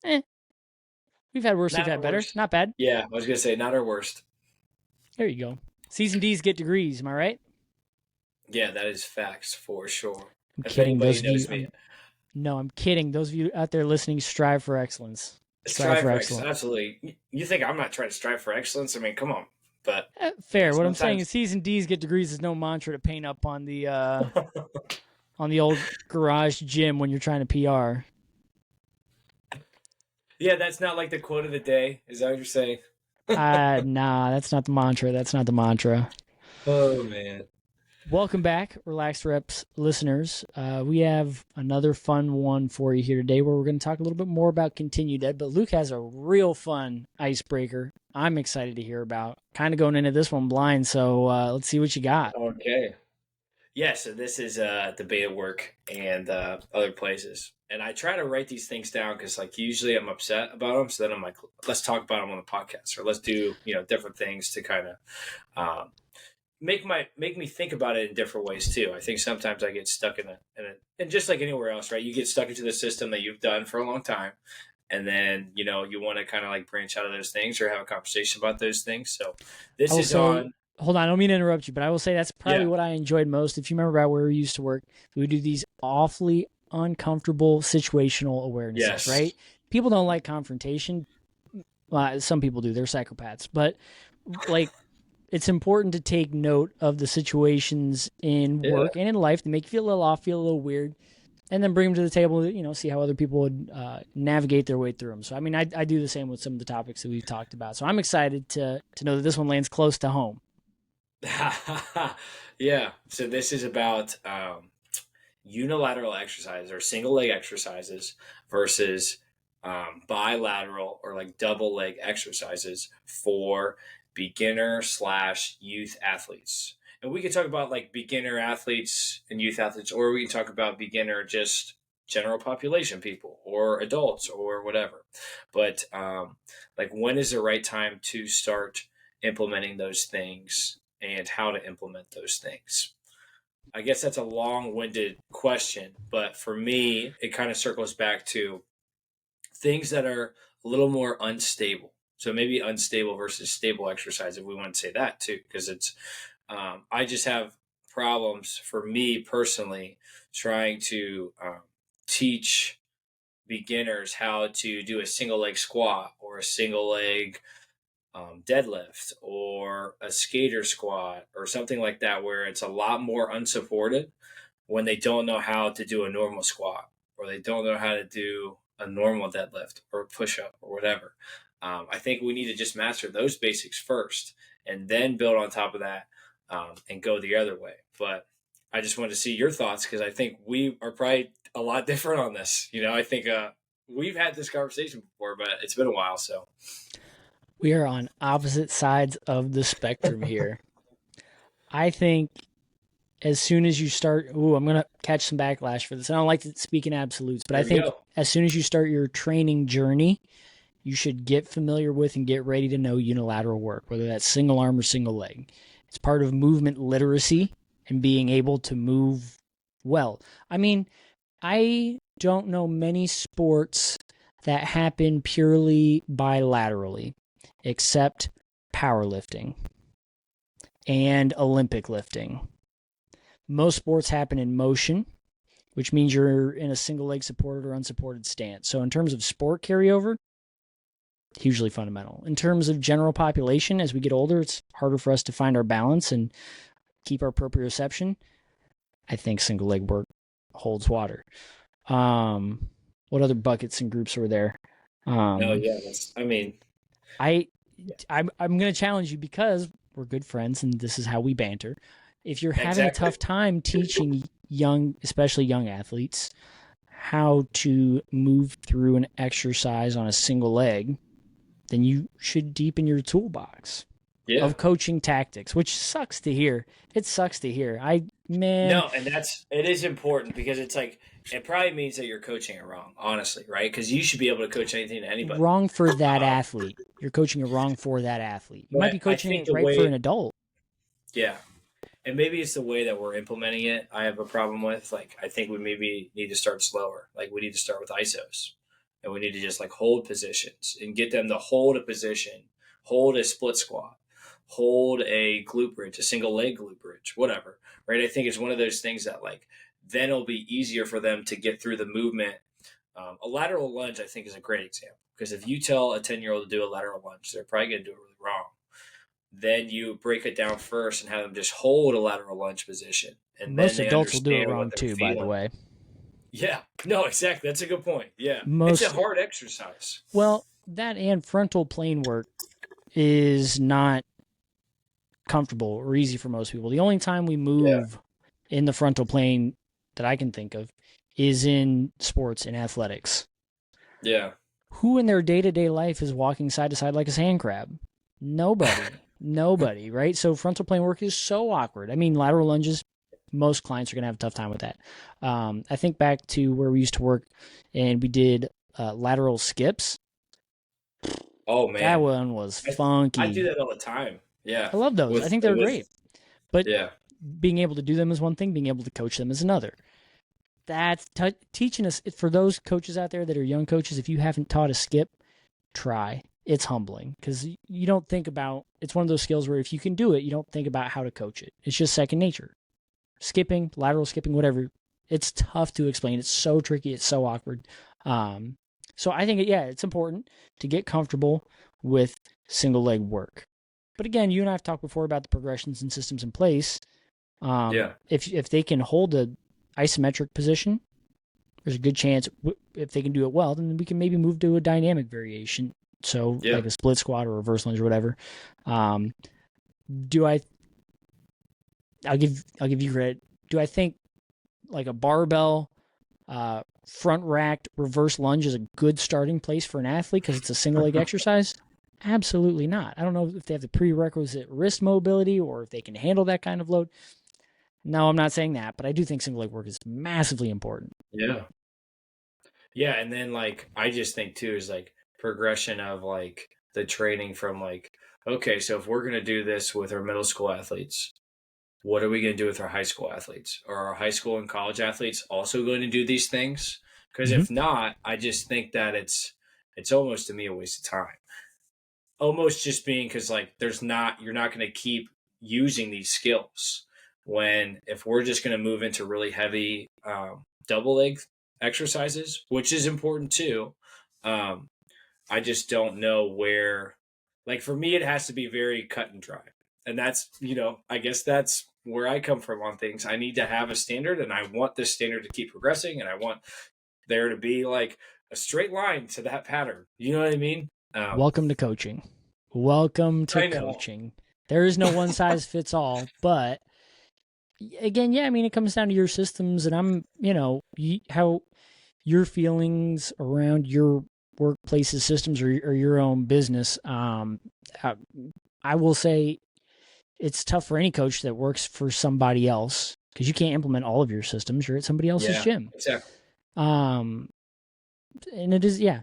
Eh, we've had worse, we've Not had our better. worst. Not bad. Yeah, I was gonna say not our worst. There you go. C's and D's get degrees. Am I right? Yeah, that is facts for sure. I'm If kidding. anybody Those of knows you, me, no, I'm kidding. Those of you out there listening, strive for excellence. Strive strive for for excellence. excellence. Absolutely. You think I'm not trying to strive for excellence? I mean, come on. But Fair. What I'm saying sometimes, is C's and D's get degrees is no mantra to paint up on the old garage gym when you're trying to PR. yeah, that's not like the quote of the day. Is that what you're saying? Nah, that's not the mantra. That's not the mantra. Oh man. Welcome back, Relaxed Reps listeners. We have another fun one for you here today where we're going to talk a little bit more about continued ed, but Luke has a real fun icebreaker I'm excited to hear about. Kind of going into this one blind, so let's see what you got. Okay. Yeah, so this is the beta work and other places. And I try to write these things down because, like, usually I'm upset about them. So then I'm like, let's talk about them on the podcast, or let's do different things to kind of um, make me think about it in different ways too. I think sometimes I get stuck and just like anywhere else, right? You get stuck into the system that you've done for a long time, and then you want to kind of like branch out of those things or have a conversation about those things. So I this will is say, on, hold on, I don't mean to interrupt you, but I will say that's probably yeah, what I enjoyed most. If you remember about where we used to work, we would do these awfully uncomfortable situational awarenesses, yes, right? People don't like confrontation. Some people do, they're psychopaths, but like it's important to take note of the situations in yeah. work and in life that make you feel a little off, feel a little weird, and then bring them to the table. See how other people would navigate their way through them. So, I mean, I do the same with some of the topics that we've talked about. So, I'm excited to know that this one lands close to home. Yeah. So this is about unilateral exercises or single leg exercises versus bilateral or like double leg exercises for beginner slash youth athletes. And we can talk about like beginner athletes and youth athletes, or we can talk about beginner just general population people or adults or whatever. But like, when is the right time to start implementing those things and how to implement those things? I guess that's a long winded question, but for me, it kind of circles back to things that are a little more unstable. So maybe unstable versus stable exercise, if we want to say that too, because I just have problems for me personally trying to teach beginners how to do a single leg squat or a single leg deadlift or a skater squat or something like that, where it's a lot more unsupported when they don't know how to do a normal squat or they don't know how to do a normal deadlift or a push up or whatever. I think we need to just master those basics first and then build on top of that, and go the other way. But I just wanted to see your thoughts because I think we are probably a lot different on this. I think we've had this conversation before, but it's been a while. So, We are on opposite sides of the spectrum here. I think as soon as you start, I'm going to catch some backlash for this. I don't like to speak in absolutes, but I there we think go. as soon as you start your training journey, you should get familiar with and get ready to know unilateral work, whether that's single arm or single leg. It's part of movement literacy and being able to move well. I mean, I don't know many sports that happen purely bilaterally, except powerlifting and Olympic lifting. Most sports happen in motion, which means you're in a single leg supported or unsupported stance. So, in terms of sport carryover, hugely fundamental. In terms of general population, as we get older, it's harder for us to find our balance and keep our proprioception. I think single leg work holds water. What other buckets and groups were there? No, Um, yeah, that's. I mean, I yeah, I'm going to challenge you because we're good friends and this is how we banter. If you're having a exactly. tough time teaching young, especially young athletes, how to move through an exercise on a single leg, then you should deepen your toolbox Yeah. of coaching tactics, which sucks to hear. It sucks to hear. Man, No, and it is important because it's like it probably means that you're coaching it wrong, honestly, right? Because you should be able to coach anything to anybody. wrong for that Um, athlete. You're coaching it wrong for that athlete. You might but be I coaching think it the right for an way, adult. yeah, and maybe it's the way that we're implementing it. I have a problem with. Like, I think we maybe need to start slower. Like, we need to start with ISOs. and we need to just like hold positions and get them to hold a position, hold a split squat, hold a glute bridge, a single leg glute bridge, whatever. Right? I think it's one of those things that like then it'll be easier for them to get through the movement. A lateral lunge, I think, is a great example because if you tell a 10-year-old to do a lateral lunge, they're probably going to do it really wrong. Then you break it down first and have them just hold a lateral lunge position, and then Most they adults will do it understand what wrong they're too, by the feeling. way. Yeah, no, exactly. That's a good point. Yeah, it's a Most, hard exercise. well, that and frontal plane work is not comfortable or easy for most people. The only time we Yeah, move in the frontal plane that I can think of is in sports and athletics. yeah, Who in their day-to-day life is walking side to side like a sand crab? Nobody. Nobody, right? So frontal plane work is so awkward. I mean, lateral lunges, most clients are going to have a tough time with that. I think back to where we used to work and we did lateral skips. Oh That man, one was I do funky. that all the time. Yeah, I love those. I think they're with great. But yeah, being able to do them is one thing, being able to coach them is another. That's teaching us, for those coaches out there that are young coaches, if you haven't taught a skip, try. It's humbling because you don't think about, it's one of those skills where if you can do it, you don't think about how to coach it. It's just second nature. Skipping, lateral skipping, whatever. It's tough to explain. It's so tricky. It's so awkward. Um, so I think, yeah, it's important to get comfortable with single leg work. But again, you and I have talked before about the progressions and systems in place. yeah, If they can hold a isometric position, there's a good chance if they can do it well, then we can maybe move to a dynamic variation. So yeah. like a split squat or reverse lunge or whatever. Um, do I? I'll give you credit. Do I think like a barbell front racked reverse lunge is a good starting place for an athlete because it's a single leg exercise? Absolutely not. I don't know if they have the prerequisite wrist mobility or if they can handle that kind of load. No, I'm not saying that, but I do think single leg work is massively important. Yeah. Yeah, and then like I just think too is like progression of like the training from like okay, so if we're going to do this with our middle school athletes, what are we going to do with our high school athletes? Are our high school and college athletes also going to do these things? Because Mm-hmm. if not, I just think that it's almost to me a waste of time. Almost just being because like there's not you're not going to keep using these skills when if we're just going to move into really heavy double leg exercises, which is important too. Um, I just don't know where. Like for me, it has to be very cut and dry, and that's I guess that's where I come from on things. I need to have a standard, and I want this standard to keep progressing, and I want there to be like a straight line to that pattern. You know what I mean? Welcome to coaching. Welcome to I know. coaching. There is no one size fits all, but again, yeah, I mean, it comes down to your systems, and how your feelings around your workplace's systems or your own business. I, I will say it's tough for any coach that works for somebody else because you can't implement all of your systems. You're at somebody else's Yeah, gym. exactly. Um, and it is, yeah,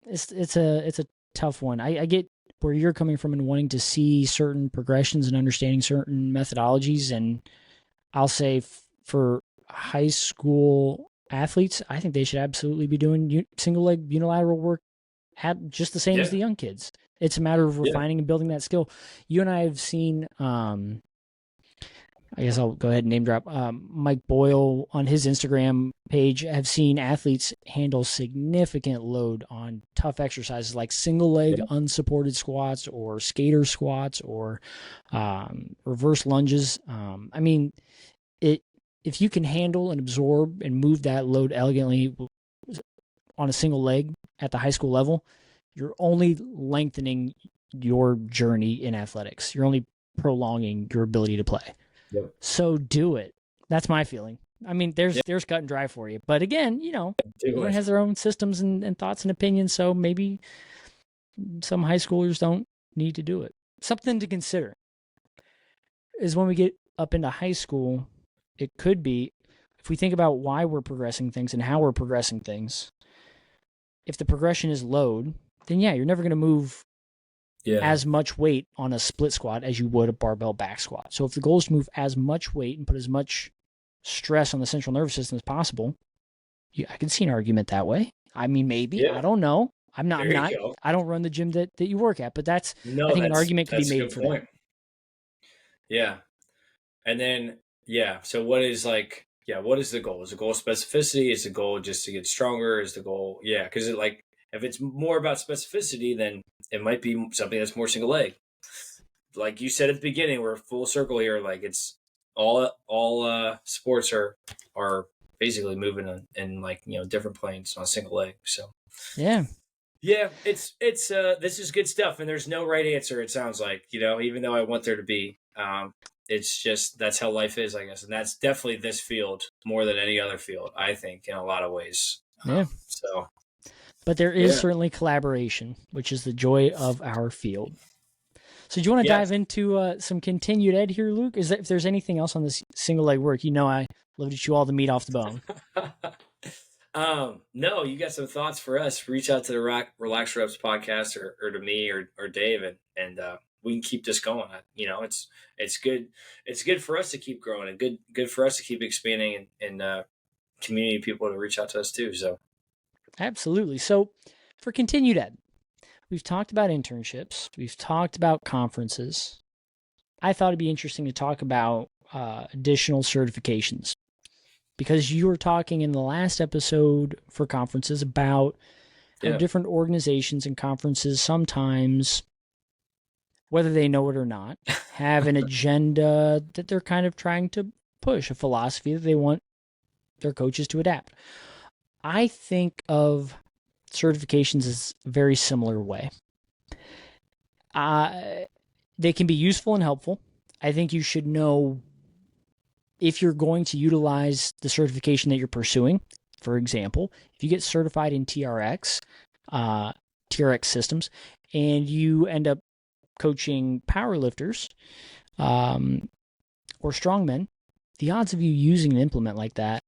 it's a tough one. I get where you're coming from and wanting to see certain progressions and understanding certain methodologies. And I'll say for high school athletes, I think they should absolutely be doing single leg unilateral work at just the same as Yeah, the young kids. It's a matter of yeah, refining and building that skill. You and I have seen I guess I'll go ahead and name drop Mike Boyle on his Instagram page. Have seen athletes handle significant load on tough exercises like single leg yeah, unsupported squats or skater squats or reverse lunges. I mean, it if you can handle and absorb and move that load elegantly on a single leg at the high school level, you're only lengthening your journey in athletics. You're only prolonging your ability to play. yeah. So do it. That's my feeling. I mean, Yeah, there's cut and dry for you. But again, do everyone it. has their own systems and thoughts and opinions. So maybe some high schoolers don't need to do it. Something to consider is when we get up into high school, it could be if we think about why we're progressing things and how we're progressing things. If the progression is load, then yeah, you're never going to move Yeah, as much weight on a split squat as you would a barbell back squat. So if the goal is to move as much weight and put as much stress on the central nervous system as possible, I can see an argument that way. I mean, maybe. I Yeah, don't know. I'm not. I'm there not. you go. I don't run the gym that you work at, but that's. I No, think an argument could be that's a made good for that. point. Yeah. And then, yeah. So what is like, yeah, what is the goal? Is the goal specificity? Is the goal just to get stronger? Is the goal, yeah, because it like, if it's more about specificity, then it might be something that's more single leg. Like you said at the beginning, we're full circle here. Like it's all sports are basically moving in like, different planes on a single leg. So Yeah, yeah, it's this is good stuff, and there's no right answer. It sounds like, even though I want there to be. It's just that's how life is, I guess, and that's definitely this field more than any other field, I think, in a lot of ways. yeah. So But there is yeah, certainly collaboration, which is the joy of our field. So do you want to yeah. dive into some continued ed here, Luke? Is that if there's anything else on this single leg work? I love to chew all the meat off the bone. No, you got some thoughts for us? Reach out to the Relax Reps podcast or to me or Dave, and we can keep this going. It's good. It's good for us to keep growing, and good for us to keep expanding, and community people to reach out to us too. So Absolutely. So for continued ed, we've talked about internships. We've talked about conferences. I thought it'd be interesting to talk about additional certifications because you were talking in the last episode for conferences about how yeah, different organizations and conferences sometimes, whether they know it or not, have an agenda that they're kind of trying to push, a philosophy that they want their coaches to adapt. I think of certifications as a very similar way. Uh, they can be useful and helpful. I think you should know if you're going to utilize the certification that you're pursuing. For example, if you get certified in TRX systems, and you end up coaching powerlifters or strongmen, the odds of you using an implement like that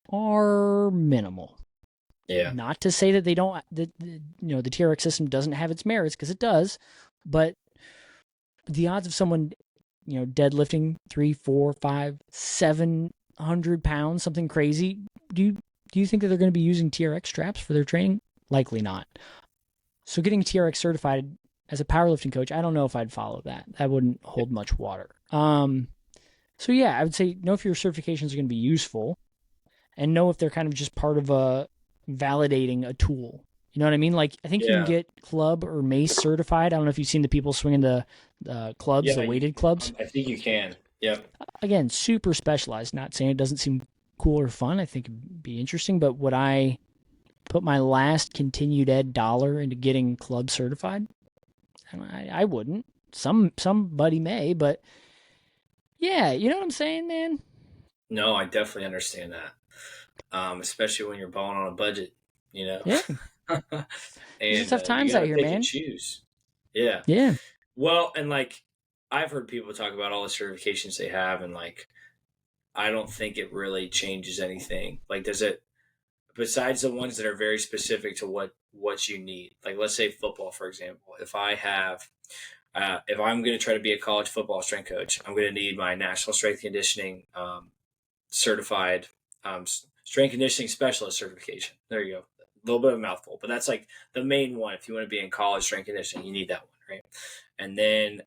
are minimal. yeah, Not to say that they don't, the TRX system doesn't have its merits, because it does, but the odds of someone, deadlifting 3, 4, 5, 700 pounds, something crazy, do you think that they're going to be using TRX straps for their training? Likely not. So getting TRX certified as a powerlifting coach, I don't know if I'd follow that. That wouldn't hold much water. So yeah, I would say know if your certifications are going to be useful, and know if they're kind of just part of a validating a tool. You know what I mean? Like, I think you can yeah, get club or mace certified. I don't know if you've seen the people swinging the clubs, yeah. the weighted clubs. I think you can. Yep. Again, super specialized. Not saying it doesn't seem cool or fun. I think it'd be interesting. But would I put my last continued ed dollar into getting club certified? I wouldn't. Somebody may, but yeah, you know what I'm saying, man? No, I definitely understand that. Especially when you're balling on a budget, you know. Yeah, these are And tough you times got out to here, pick and man. choose. Yeah. Yeah, Well, and like I've heard people talk about all the certifications they have, and like I don't think it really changes anything. Like, does it? Besides the ones that are very specific to what you need, like let's say football, for example. If I'm going to try to be a college football strength coach, I'm going to need my national strength conditioning certified strength conditioning specialist certification. There you go. A little bit of a mouthful, but that's like the main one. If you want to be in college strength conditioning, you need that one, right? And then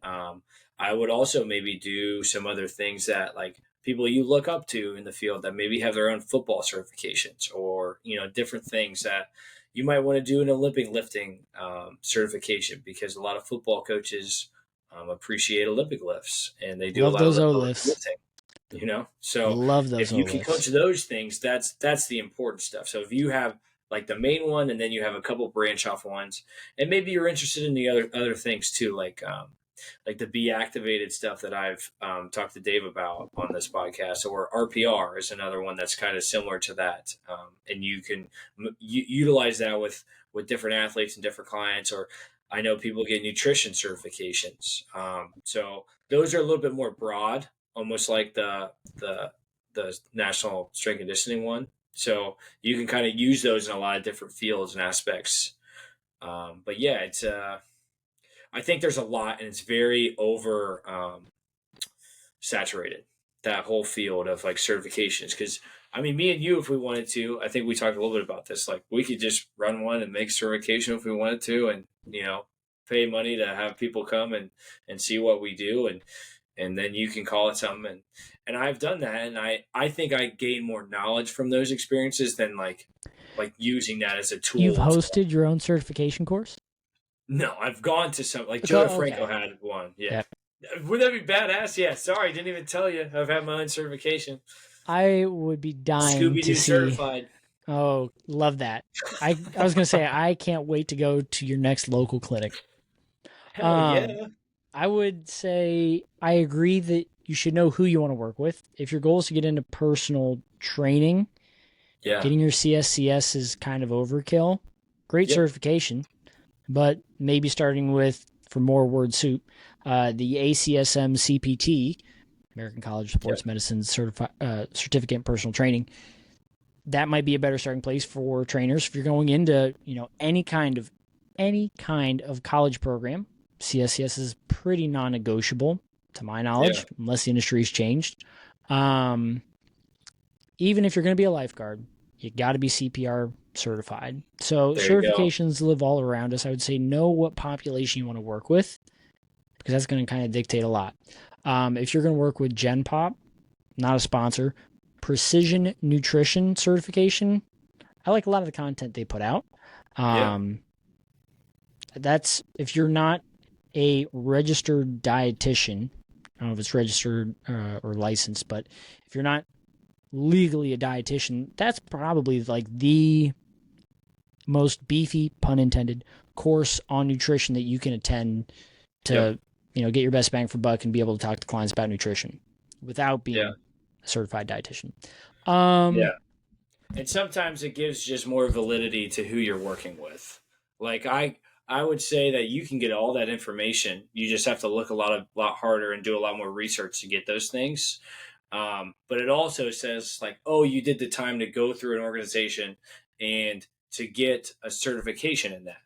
I would also maybe do some other things that like people you look up to in the field that maybe have their own football certifications, or different things that you might want to do an Olympic lifting certification, because a lot of football coaches appreciate Olympic lifts and they do a love lot of those O Olympic lifts. lifting. So Love those if O you can lifts. coach those things, that's the important stuff. So if you have like the main one, and then you have a couple branch off ones, and maybe you're interested in the other things too, like the be activated stuff that I've talked to Dave about on this podcast, or RPR is another one that's kind of similar to that, and you can utilize that with different athletes and different clients. Or I know people get nutrition certifications, so those are a little bit more broad, almost like the national strength conditioning one. So you can kind of use those in a lot of different fields and aspects. But yeah, it's I think there's a lot, and it's very over saturated, that whole field of like certifications, because I mean, me and you, if we wanted to, I think we talked a little bit about this. Like, we could just run one and make certification if we wanted to, and pay money to have people come and see what we do, and then you can call it something. And I've done that, and I think I gain more knowledge from those experiences than like using that as a You've tool to. hosted your own certification course? No, I've gone to some, like Joe DeFranco Okay. had one. Yeah. Yeah. Wouldn't that be badass? Yeah. Sorry, didn't even tell you. I've had my own certification. I would be dying Scooby to Doo see. certified. Oh, love that. I was gonna say I can't wait to go to your next local clinic. Hell Um, yeah. I would say I agree that you should know who you want to work with. If your goal is to get into personal training, Yeah. getting your CSCS is kind of overkill. Great Yep. certification, but maybe starting with, for more word soup, the ACSM CPT, American College of Yep. Sports Medicine certificate in personal training. That might be a better starting place for trainers if you're going into any kind of college program. CSCS is pretty non-negotiable to my Yeah. knowledge, unless the industry's changed. Um, Even if you're going to be a lifeguard, you got to be CPR certified. So There you go. certifications live all around us. I would say know what population you want to work with, because that's going to kind of dictate a lot. If you're going to work with Gen Pop, not a sponsor, Precision Nutrition certification, I like a lot of the content they put out. Yeah. Um, that's if you're not a registered dietitian. I don't know if it's registered or licensed, but if you're not legally a dietitian, that's probably like the most beefy, pun intended, course on nutrition that you can attend Yep. to, get your best bang for buck and be able to talk to clients about nutrition without Yeah. being a certified dietitian. Yeah. Um, And sometimes it gives just more validity to who you're working with. Like I would say that you can get all that information. You just have to look a lot harder and do a lot more research to get those things. But it also says like, oh, you did the time to go through an organization and to get a certification in that.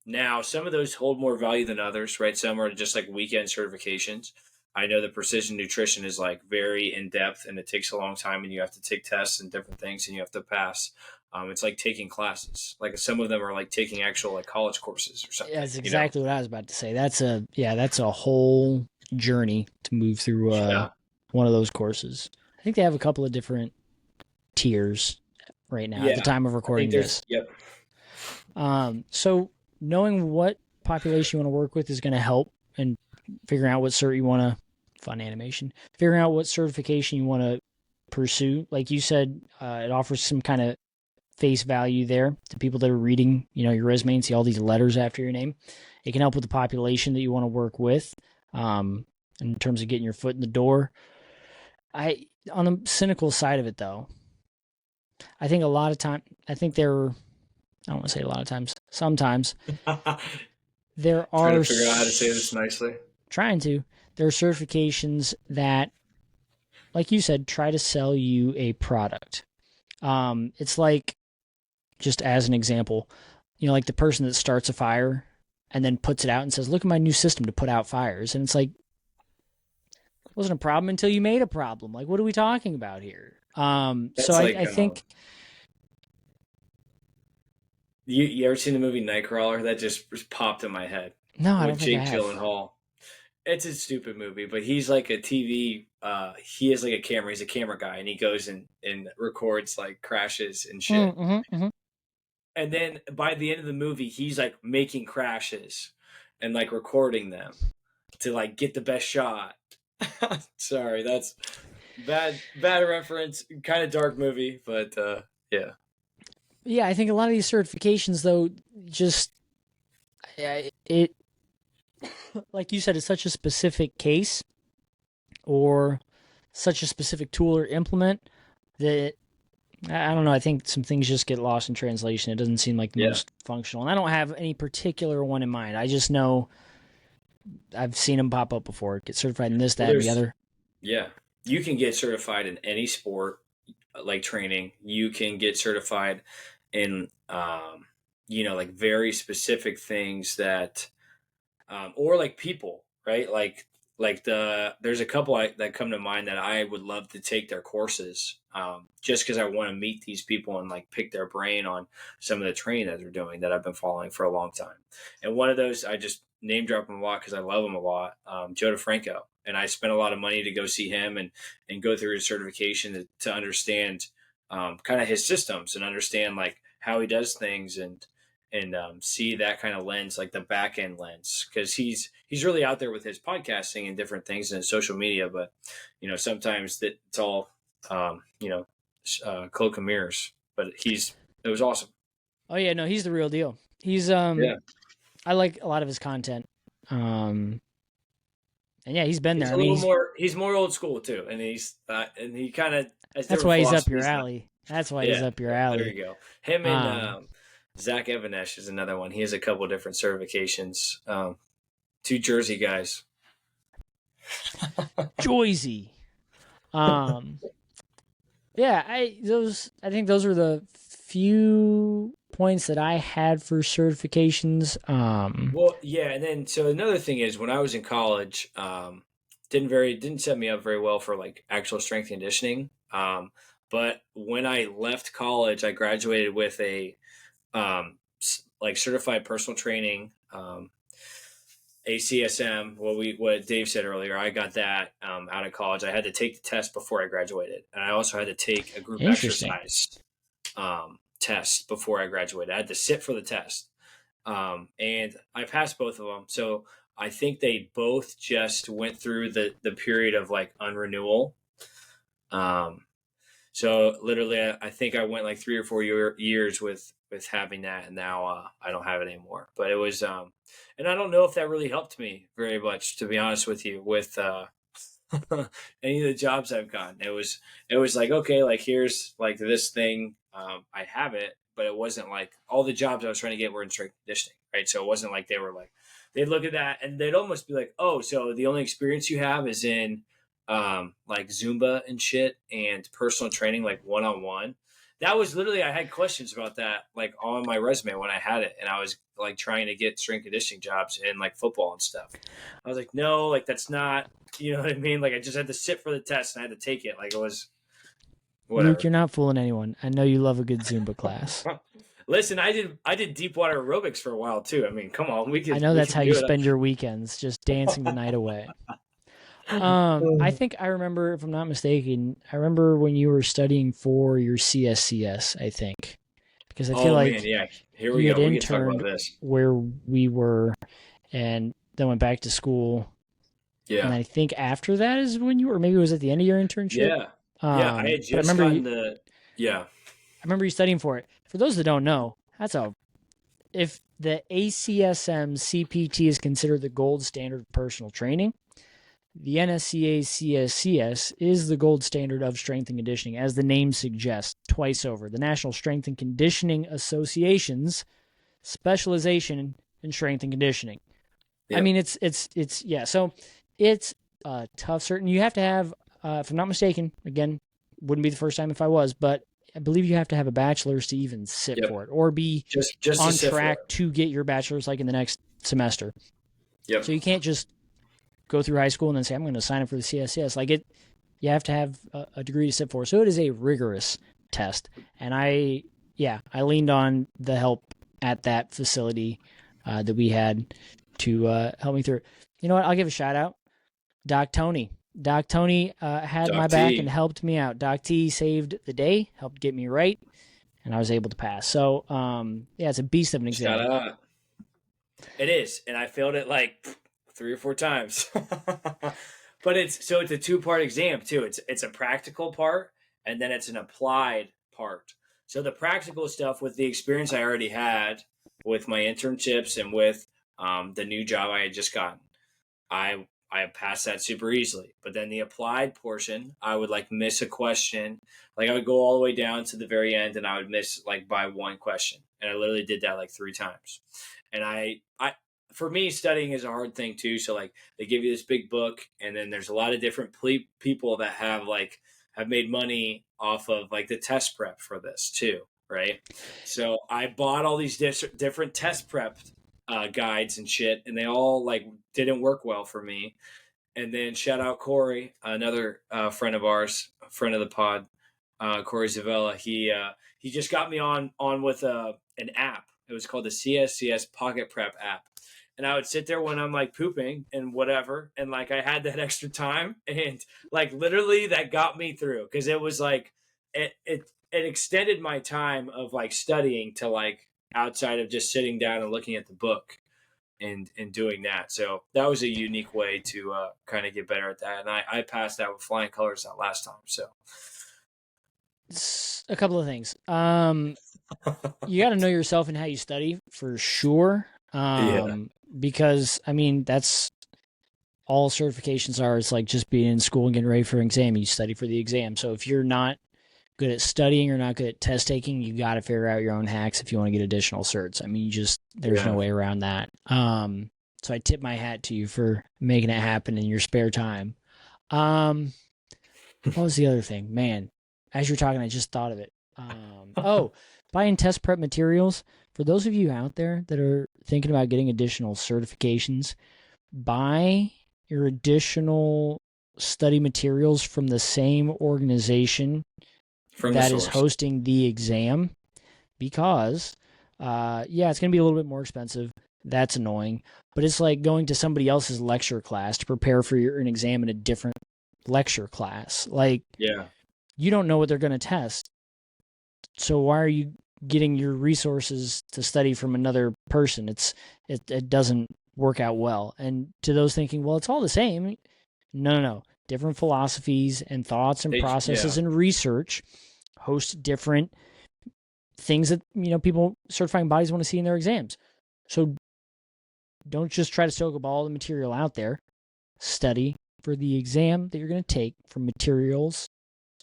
Now, some of those hold more value than others, right? Some are just like weekend certifications. I know that precision nutrition is like very in depth and it takes a long time and you have to take tests and different things and you have to pass. It's like taking classes. Like some of them are like taking actual like college courses or something, that's exactly what I was about to say. That's a whole journey to move through Yeah. one of those courses. I think they have a couple of different tiers right now at the Yeah. time of I think recording there's, this. yep. So knowing what population you want to work with is going to help, and figuring out what cert you want to fun animation, figuring out what certification you want to pursue. Like you said, it offers some kind of face value there to people that are reading, your resume and see all these letters after your name. It can help with the population that you want to work with, um, in terms of getting your foot in the door. I On the cynical side of it, though, I think a lot of time, I think there. I don't want to say a lot of times. Sometimes there Trying to are figure out how to say this nicely. trying to. There are certifications that, like you said, try to sell you a product. It's like, just as an example, like the person that starts a fire and then puts it out and says, "Look at my new system to put out fires," and it's like, it wasn't a problem until you made a problem. Like, what are we talking about here? So That's like I think you ever seen the movie Nightcrawler? That just popped in my head no, I with don't think I Jake have. Gyllenhaal. It's a stupid movie, but he's like a TV. He has like a camera. He's a camera guy, and he goes and records like crashes and shit. Mm-hmm, mm-hmm. And then by the end of the movie, he's like making crashes and like recording them to like get the best shot. Sorry, that's bad reference. Kind of dark movie, but yeah, Yeah, I think a lot of these certifications, though, just it like you said, it's such a specific case or such a specific tool or implement that I don't know. I think some things just get lost in translation. It doesn't seem like the yeah. most functional. And I don't have any particular one in mind. I just know I've seen them pop up before. Get certified in this, Well, that, and the there's other. yeah. You can get certified in any sport like training. You can get certified in like very specific things that or like people, right? like there's a couple that come to mind that I would love to take their courses, just because I want to meet these people and like pick their brain on some of the training that they're doing that I've been following for a long time. And one of those, I just name drop him a lot because I love him a lot, Joe DeFranco. And I spent a lot of money to go see him and go through his certification to understand kind of his systems and understand like how he does things and see that kind of lens, like the back end lens, because he's really out there with his podcasting and different things and his social media. But sometimes that it's all cloak and mirrors. But it was awesome. Oh yeah, no, he's the real deal. He's Yeah, I like a lot of his content. And yeah, he's been he's there. I a mean, little more. He's more old school too, and he kind of has that's different why he's up your philosophies now. alley. That's why he's Yeah, up your yeah, there alley. you go. Him and Um, Zach Evanesh is another one. He has a couple different certifications. Two Jersey guys. Joyzy. Um, yeah, I think those are the few points that I had for certifications. Well, yeah, and then so another thing is when I was in college, didn't set me up very well for like actual strength conditioning. But when I left college, I graduated with a like certified personal training, ACSM. What Dave said earlier, I got that out of college. I had to take the test before I graduated, and I also had to take a group Interesting. exercise test before I graduated. I had to sit for the test, and I passed both of them. So I think they both just went through the period of like unrenewal. Um, so literally, I think I went like 3 or 4 years with having that, and now I don't have it anymore. But it was, and I don't know if that really helped me very much, to be honest with you, with any of the jobs I've gotten. It was like, okay, like here's like this thing, I have it, but it wasn't like all the jobs I was trying to get were in strength conditioning, right? So it wasn't like they were like they'd look at that and they'd almost be like, oh, so the only experience you have is in like Zumba and shit and personal training, like one on one. That was literally I had questions about that like on my resume when I had it, and I was like trying to get strength conditioning jobs in like football and stuff. I was like, no, like that's not, you know what I mean? Like I just had to sit for the test and I had to take it. Like it was Luke, whatever. you're not fooling anyone. I know you love a good Zumba class. Listen, I did deep water aerobics for a while too. I mean, come on, we I could know we that's can how you do it. spend your weekends, just dancing the night away. I think I remember, if I'm not mistaken, I remember when you were studying for your CSCS, I think, because I feel Oh man, like yeah. Here we you had go. We can talk about interned this. where we were and then went back to school. And Yeah, I think after that is when you were, maybe it was at the end of your internship. yeah, yeah. I had But just gotten the yeah, I remember you studying for it. For those that don't know, if the ACSM CPT is considered the gold standard of personal training, the NSCA CSCS is the gold standard of strength and conditioning, as the name suggests, twice over. The National Strength and Conditioning Association's specialization in strength and conditioning. I yeah, mean, it's yeah. So it's tough. Certain you have to have, if I'm not mistaken, again, wouldn't be the first time if I was, but I believe you have to have a bachelor's to even sit yep. for it, or be Just to on sit for track it. to get your bachelor's like in the next semester. Yep. So you can't just go through high school and then say I'm going to sign up for the CSCS. Like it, you have to have a degree to sit for. So it is a rigorous test, and I leaned on the help at that facility that we had to help me through it. You know what? I'll give a shout out, Doc Tony. Doc Tony had my Doc back and T. helped me out. Doc T saved the day, helped get me right, and I was able to pass. So yeah, it's a beast of an Shout exam. out. It is, and I failed it like 3 or 4 times. But it's a two-part exam too. It's a practical part and then it's an applied part. So the practical stuff with the experience I already had with my internships and with the new job I had just gotten, I passed that super easily. But then the applied portion, I would like miss a question. Like I would go all the way down to the very end and I would miss like by one question. And I literally did that like 3 times. And I for me, studying is a hard thing too. So like they give you this big book, and then there's a lot of different people that have made money off of like the test prep for this too, right? So I bought all these different test prep guides and shit, and they all like didn't work well for me. And then shout out Corey, another friend of ours, friend of the pod, Corey Zavella. He just got me on with an app. It was called the CSCS Pocket Prep app. And I would sit there when I'm like pooping and whatever, and like I had that extra time, and like literally that got me through, because it was like it extended my time of like studying to like outside of just sitting down and looking at the book and doing that. So that was a unique way to kind of get better at that. And I passed out with flying colors that last time. So A couple of things. You got to know yourself and how you study for sure. yeah, Because I mean, that's all certifications are. It's like just being in school and getting ready for an exam. You study for the exam. So if you're not good at studying or not good at test taking, you got to figure out your own hacks if you want to get additional certs. I mean, there's no yeah, way around that. So I tip my hat to you for making it happen in your spare time. Um, what was the other thing? Man, as you're talking, I just thought of it. Oh, buying test prep materials. For those of you out there that are thinking about getting additional certifications, buy your additional study materials from the same organization from the that is source. hosting the exam, because yeah, it's going to be a little bit more expensive. That's annoying, but it's like going to somebody else's lecture class to prepare for an exam in a different lecture class. Like, Yeah, you don't know what they're going to test, so why are you getting your resources to study from another person? It doesn't work out well. And to those thinking, well, it's all the same. No, no, no. Different philosophies and thoughts and yeah, processes and research host different things that people certifying bodies want to see in their exams. So don't just try to soak up all the material out there. Study for the exam that you're going to take from materials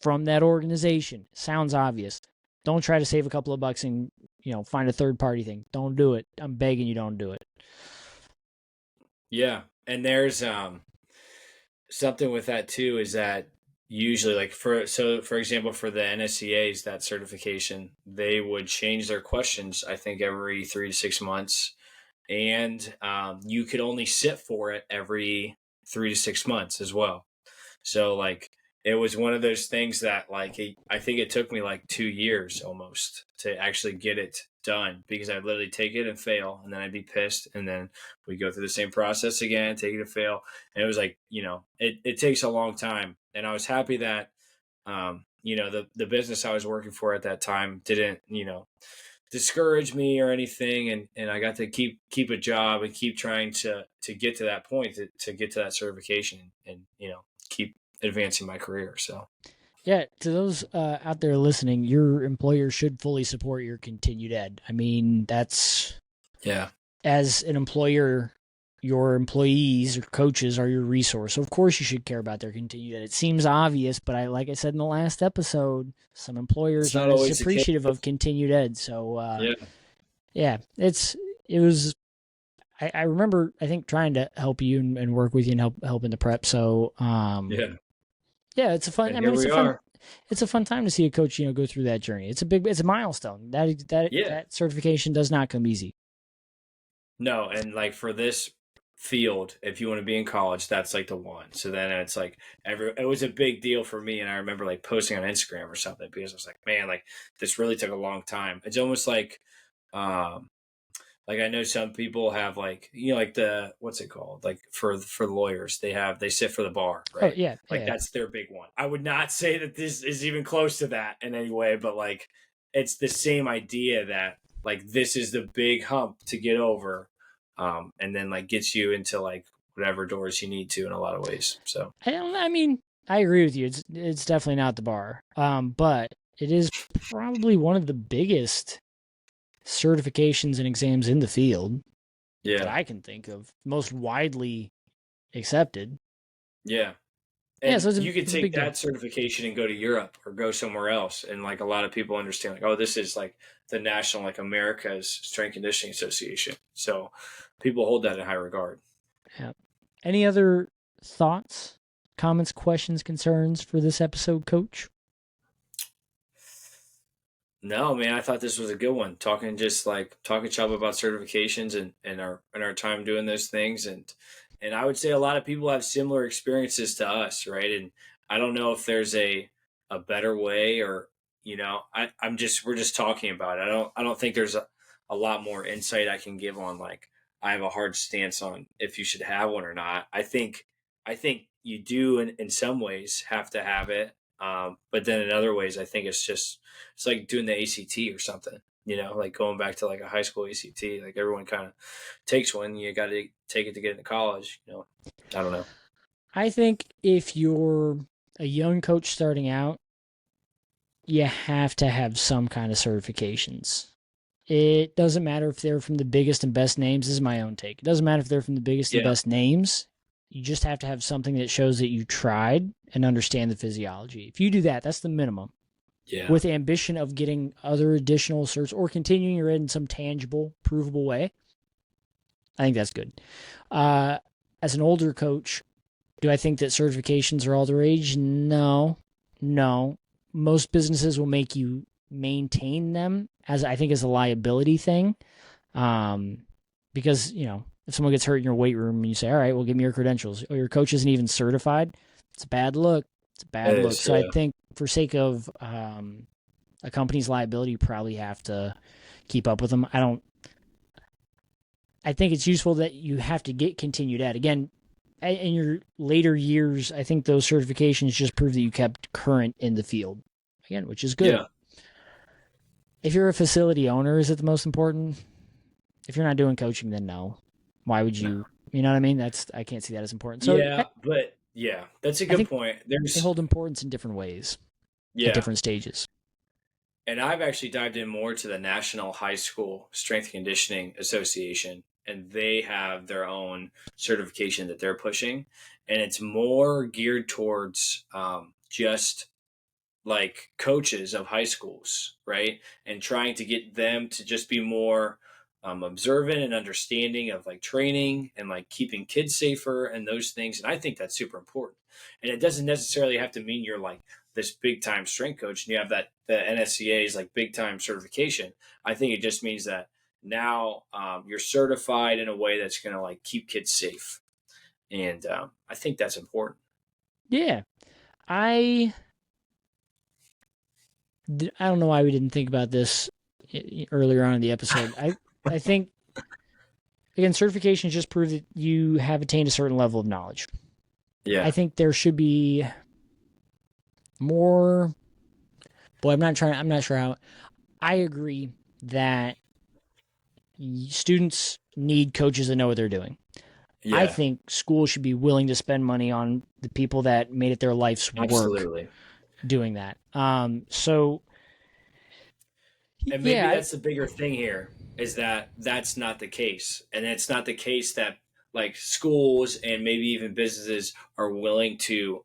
from that organization. Sounds obvious. Don't try to save a couple of bucks and find a third party thing. Don't do it. I'm begging you, don't do it. yeah. And there's something with that too, is that usually like for example, for the NSCA's, that certification, they would change their questions, I think, every 3 to 6 months, and you could only sit for it every 3 to 6 months as well. So like it was one of those things that like I think it took me like 2 years almost to actually get it done, because I'd literally take it and fail, and then I'd be pissed, and then we go through the same process again, take it and fail, and it was like, it takes a long time. And I was happy that the business I was working for at that time didn't discourage me or anything, and I got to keep a job and keep trying to get to that point, to get to that certification, and keep advancing my career. So Yeah, to those out there listening, your employer should fully support your continued ed. I mean, that's, yeah, as an employer, your employees or coaches are your resource. So of course you should care about their continued ed. It seems obvious, but like I said in the last episode, some it's employers not aren't as always the case. appreciative of continued ed. So Yeah, yeah, it was. I remember, I think, trying to help you and work with you and help in the prep. So yeah, yeah, it's a fun. and I here mean, we are. it's a fun time to see a coach go through that journey. It's a milestone. Yeah, That certification does not come easy. no, and like for this field, if you want to be in college, that's like the one. So then it's like it was a big deal for me, and I remember like posting on Instagram or something, because I was like, man, like this really took a long time. It's almost um like I know some people have like like the, what's it called, like for lawyers, they sit for the bar, Oh right? yeah, Like yeah. that's their big one. I would not say that this is even close to that in any way, but like it's the same idea, that like this is the big hump to get over, and then like gets you into like whatever doors you need to in a lot of ways. So I don't. I mean, I agree with you. It's definitely not the bar. But it is probably one of the biggest certifications and exams in the field that yeah, I can think of, most widely accepted. yeah. Yeah, so And you could it's a take big deal. that certification and go to Europe or go somewhere else, and like a lot of people understand, like, oh, this is like the national, like America's Strength Conditioning Association. So people hold that in high regard. Yeah. Any other thoughts, comments, questions, concerns for this episode, Coach? No, man, I thought this was a good one. Talking, just like talking shop about certifications, and our time doing those things, And I would say a lot of people have similar experiences to us, right? And I don't know if there's a better way, or I'm just we're just talking about it. I don't think there's a lot more insight I can give on, like, I have a hard stance on if you should have one or not. I think you do in some ways have to have it, but then in other ways I think it's like doing the ACT or something. Like going back to like a high school ACT. Like everyone kind of takes one. You got to take it to get into college. I don't know. I think if you're a young coach starting out, you have to have some kind of certifications. It doesn't matter if they're from the biggest and best names. This is my own take. It doesn't matter if they're from the biggest and Yeah, best names. You just have to have something that shows that you tried and understand the physiology. If you do that, that's the minimum. yeah, With ambition of getting other additional certs or continuing your in some tangible, provable way, I think that's good. Uh, as an older coach, do I think that certifications are all the rage? No, no. Most businesses will make you maintain them as I think as a liability thing, um, because if someone gets hurt in your weight room and you say, "All right, well, give me your credentials," or your coach isn't even certified, it's a bad look. It's a it bad look. is. So I Yeah, think for sake of a company's liability, you probably have to keep up with them. I think it's useful that you have to get continued ed. Again, in your later years, I think those certifications just prove that you kept current in the field, again, which is good. yeah, If you're a facility owner, is it the most important? If you're not doing coaching, then no. Why would no, you? You know what I mean? I can't see that as important. So yeah, but yeah, that's a I good think point. they There's hold importance in different ways at Yeah, different stages. and I've actually dived in more to the National High School Strength and Conditioning Association, and they have their own certification that they're pushing, and it's more geared towards just like coaches of high schools, right? And trying to get them to just be more observant and understanding of like training and like keeping kids safer and those things. And I think that's super important. And it doesn't necessarily have to mean you're like this big time strength coach and you have that the NSCA's like big time certification. I think it just means that now you're certified in a way that's going to like keep kids safe. And I think that's important. Yeah, I I don't know why we didn't think about this earlier on in the episode. I think again, certifications just prove that you have attained a certain level of knowledge. I Yeah. think there should be more. Boy, I'm not sure how. I agree that students need coaches that know what they're doing. I Yeah. think schools should be willing to spend money on the people that made it their life's work Absolutely. doing that. So And maybe yeah, that's the bigger thing here, is that that's not the case. And it's not the case that like schools and maybe even businesses are willing to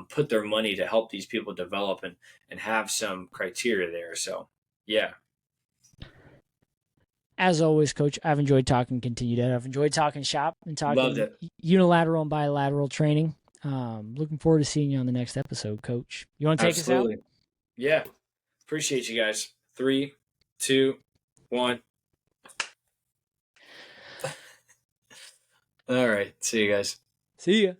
put their money to help these people develop and have some criteria there. So, yeah, as always, Coach, I've enjoyed talking continued ed. I've enjoyed talking shop and loved talking it. unilateral and bilateral training. Looking forward to seeing you on the next episode, Coach. You want to take us out? Absolutely. Yeah. Appreciate you guys. 3, 2, 1. All right. See you guys. See ya.